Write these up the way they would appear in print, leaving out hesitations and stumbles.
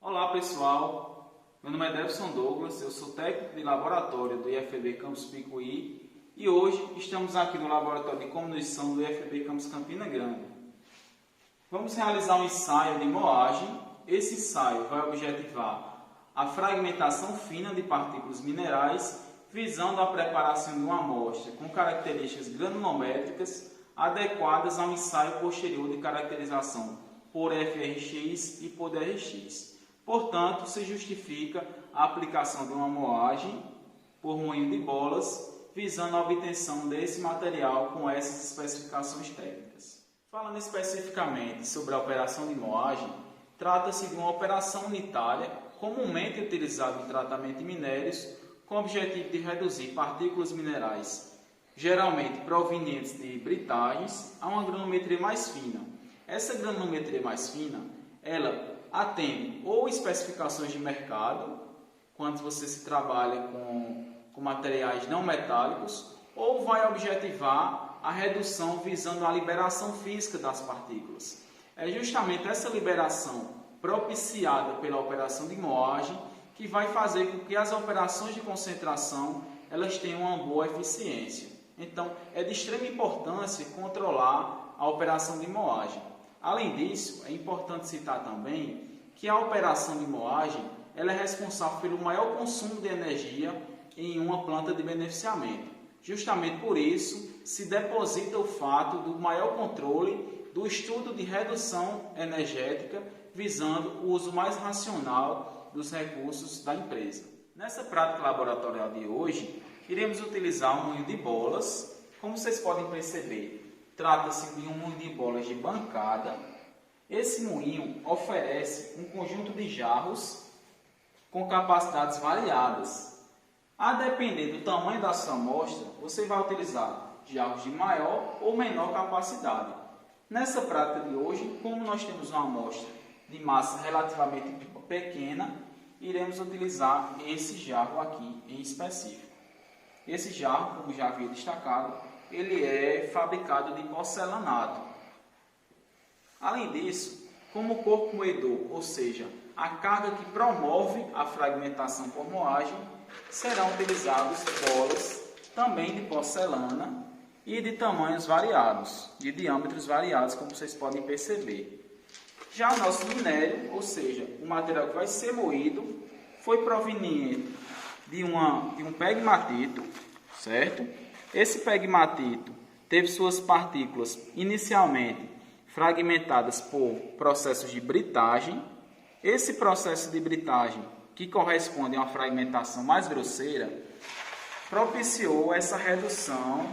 Olá pessoal, meu nome é Devson Douglas, eu sou técnico de laboratório do IFB Campus Picuí e hoje estamos aqui no laboratório de comunicação do IFB Campus Campina Grande. Vamos realizar um ensaio de moagem. Esse ensaio vai objetivar a fragmentação fina de partículas minerais visando a preparação de uma amostra com características granulométricas adequadas ao ensaio posterior de caracterização por FRX e por DRX. Portanto, se justifica a aplicação de uma moagem por moinho de bolas, visando a obtenção desse material com essas especificações técnicas. Falando especificamente sobre a operação de moagem, trata-se de uma operação unitária, comumente utilizada em tratamento de minérios, com o objetivo de reduzir partículas minerais, geralmente provenientes de britagens, a uma granometria mais fina. Essa granometria mais fina, ela atende ou especificações de mercado, quando você se trabalha com materiais não metálicos, ou vai objetivar a redução visando a liberação física das partículas. É justamente essa liberação propiciada pela operação de moagem que vai fazer com que as operações de concentração elas tenham uma boa eficiência. Então, é de extrema importância controlar a operação de moagem. Além disso, é importante citar também que a operação de moagem ela é responsável pelo maior consumo de energia em uma planta de beneficiamento. Justamente por isso, se deposita o fato do maior controle do estudo de redução energética, visando o uso mais racional dos recursos da empresa. Nessa prática laboratorial de hoje, iremos utilizar um moinho de bolas. Como vocês podem perceber, trata-se de um moinho de bolas de bancada. Esse moinho oferece um conjunto de jarros com capacidades variadas. A depender do tamanho da sua amostra, você vai utilizar jarros de maior ou menor capacidade. Nessa prática de hoje, como nós temos uma amostra de massa relativamente pequena, iremos utilizar esse jarro aqui em específico. Esse jarro, como já havia destacado, ele é fabricado de porcelanato. Além disso, como corpo moedor, ou seja, a carga que promove a fragmentação por moagem, serão utilizadas bolas também de porcelana e de tamanhos variados, de diâmetros variados, como vocês podem perceber. Já o nosso minério, ou seja, o material que vai ser moído, foi proveniente de um pegmatito, certo? Esse pegmatito teve suas partículas inicialmente fragmentadas por processos de britagem. Esse processo de britagem, que corresponde a uma fragmentação mais grosseira, propiciou essa redução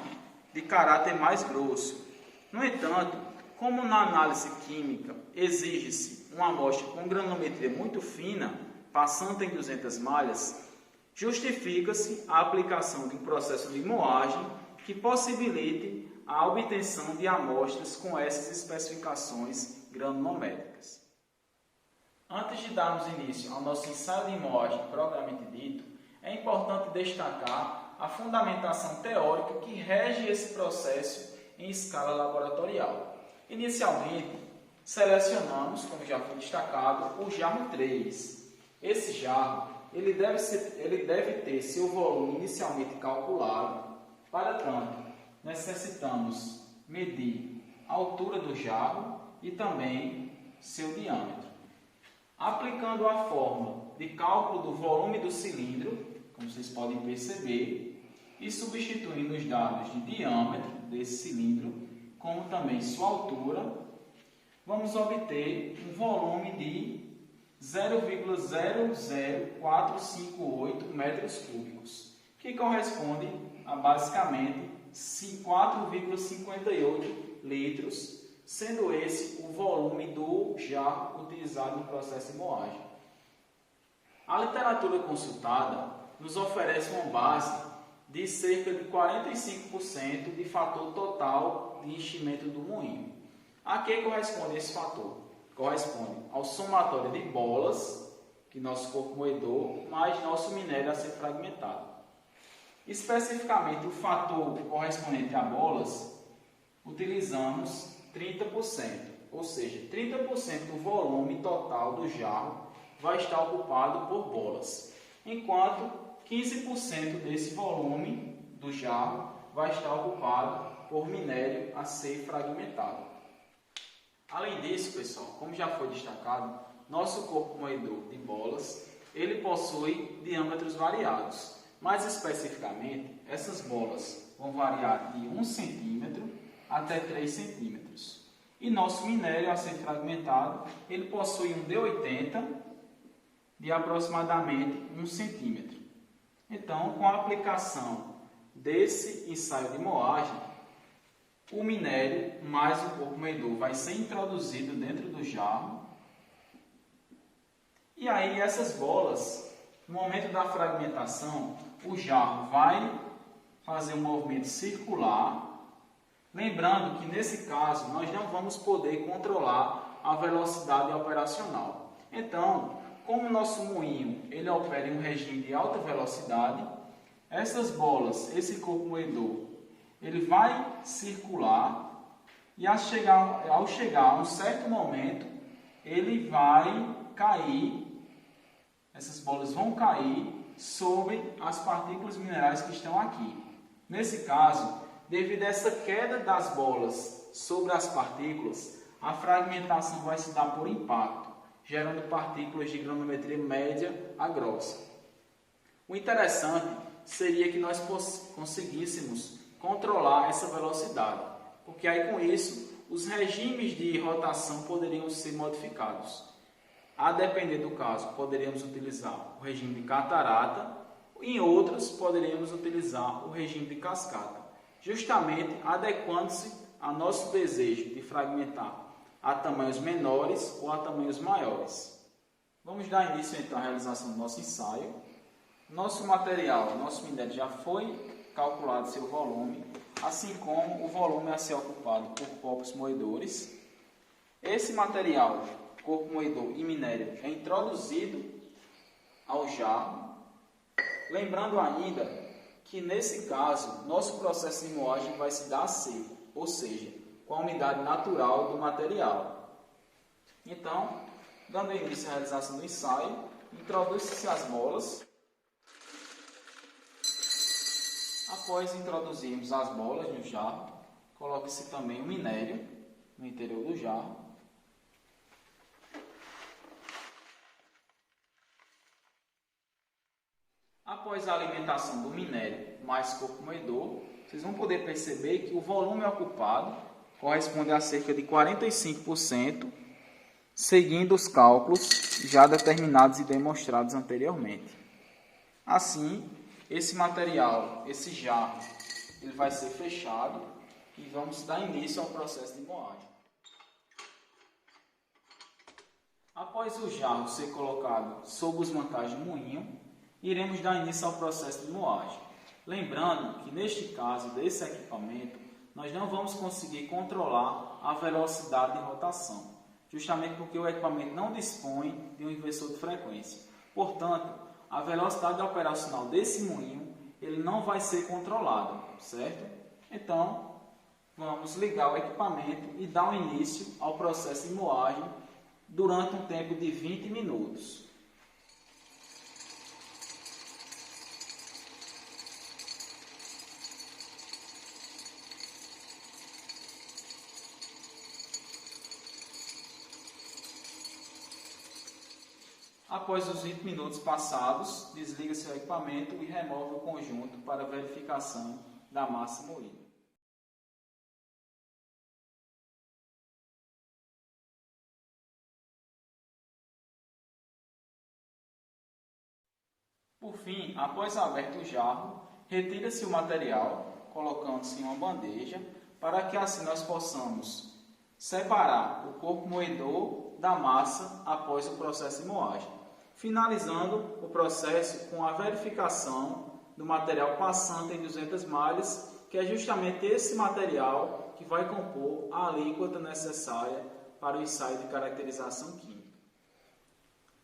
de caráter mais grosso. No entanto, como na análise química exige-se uma amostra com granulometria muito fina, passando em 200 malhas, justifica-se a aplicação de um processo de moagem que possibilite a obtenção de amostras com essas especificações granulométricas. Antes de darmos início ao nosso ensaio de moagem propriamente dito, é importante destacar a fundamentação teórica que rege esse processo em escala laboratorial. Inicialmente, selecionamos, como já foi destacado, o jarro 3. Esse jarro ele deve ter seu volume inicialmente calculado. Para tanto, necessitamos medir a altura do jarro e também seu diâmetro. Aplicando a fórmula de cálculo do volume do cilindro, como vocês podem perceber, e substituindo os dados de diâmetro desse cilindro, como também sua altura, vamos obter um volume de 0,00458 metros cúbicos, que corresponde a basicamente 4,58 litros, sendo esse o volume do jarro utilizado no processo de moagem. A literatura consultada nos oferece uma base de cerca de 45% de fator total de enchimento do moinho. A que corresponde esse fator? Corresponde ao somatório de bolas, que nosso corpo moedor, mais nosso minério a ser fragmentado. Especificamente o fator correspondente a bolas, utilizamos 30%, ou seja, 30% do volume total do jarro vai estar ocupado por bolas, enquanto 15% desse volume do jarro vai estar ocupado por minério a ser fragmentado. Além disso, pessoal, como já foi destacado, nosso corpo moedor de bolas, ele possui diâmetros variados. Mais especificamente, essas bolas vão variar de 1 cm até 3 cm. E nosso minério a ser fragmentado, ele possui um D80 de aproximadamente 1 cm. Então, com a aplicação desse ensaio de moagem, o minério mais o corpo moedor vai ser introduzido dentro do jarro. E aí essas bolas, no momento da fragmentação, o jarro vai fazer um movimento circular. Lembrando que nesse caso nós não vamos poder controlar a velocidade operacional. Então, como o nosso moinho ele opera em um regime de alta velocidade, essas bolas, esse corpo moedor, ele vai circular e ao chegar a um certo momento, ele vai cair, essas bolas vão cair sobre as partículas minerais que estão aqui. Nesse caso, devido a essa queda das bolas sobre as partículas, a fragmentação vai se dar por impacto, gerando partículas de granometria média a grossa. O interessante seria que nós conseguíssemos controlar essa velocidade, porque aí com isso os regimes de rotação poderiam ser modificados. A depender do caso, poderíamos utilizar o regime de catarata, em outros poderíamos utilizar o regime de cascata, justamente adequando-se ao nosso desejo de fragmentar a tamanhos menores ou a tamanhos maiores. Vamos dar início então à realização do nosso ensaio. Nosso material, nosso minério já foi calculado seu volume, assim como o volume a ser ocupado por corpos moedores. Esse material, corpo moedor e minério, é introduzido ao jarro. Lembrando ainda que nesse caso, nosso processo de moagem vai se dar a seco, ou seja, com a umidade natural do material. Então, dando início à realização do ensaio, introduz-se as bolas. Após introduzirmos as bolas no jarro, coloque-se também o minério no interior do jarro. Após a alimentação do minério mais corpo moedor, vocês vão poder perceber que o volume ocupado corresponde a cerca de 45%, seguindo os cálculos já determinados e demonstrados anteriormente. Assim, esse material, esse jarro, ele vai ser fechado e vamos dar início ao processo de moagem. Após o jarro ser colocado sob os mancais de moinho, iremos dar início ao processo de moagem. Lembrando que neste caso desse equipamento, nós não vamos conseguir controlar a velocidade de rotação, justamente porque o equipamento não dispõe de um inversor de frequência. Portanto, a velocidade operacional desse moinho ele não vai ser controlado, certo? Então, vamos ligar o equipamento e dar início ao processo de moagem durante um tempo de 20 minutos. Após os 20 minutos passados, desliga seu equipamento e remove o conjunto para verificação da massa moída. Por fim, após aberto o jarro, retira-se o material, colocando-se em uma bandeja, para que assim nós possamos separar o corpo moedor da massa após o processo de moagem. Finalizando o processo com a verificação do material passante em 200 malhas, que é justamente esse material que vai compor a alíquota necessária para o ensaio de caracterização química.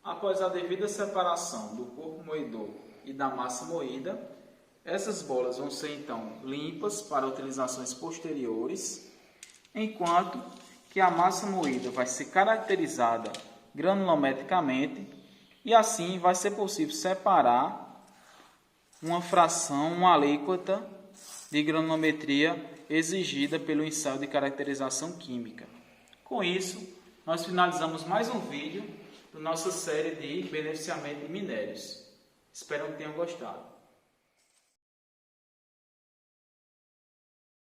Após a devida separação do corpo moedor e da massa moída, essas bolas vão ser então limpas para utilizações posteriores, enquanto que a massa moída vai ser caracterizada granulometricamente E assim vai ser possível separar uma fração, uma alíquota de granulometria exigida pelo ensaio de caracterização química. Com isso, nós finalizamos mais um vídeo da nossa série de beneficiamento de minérios. Espero que tenham gostado.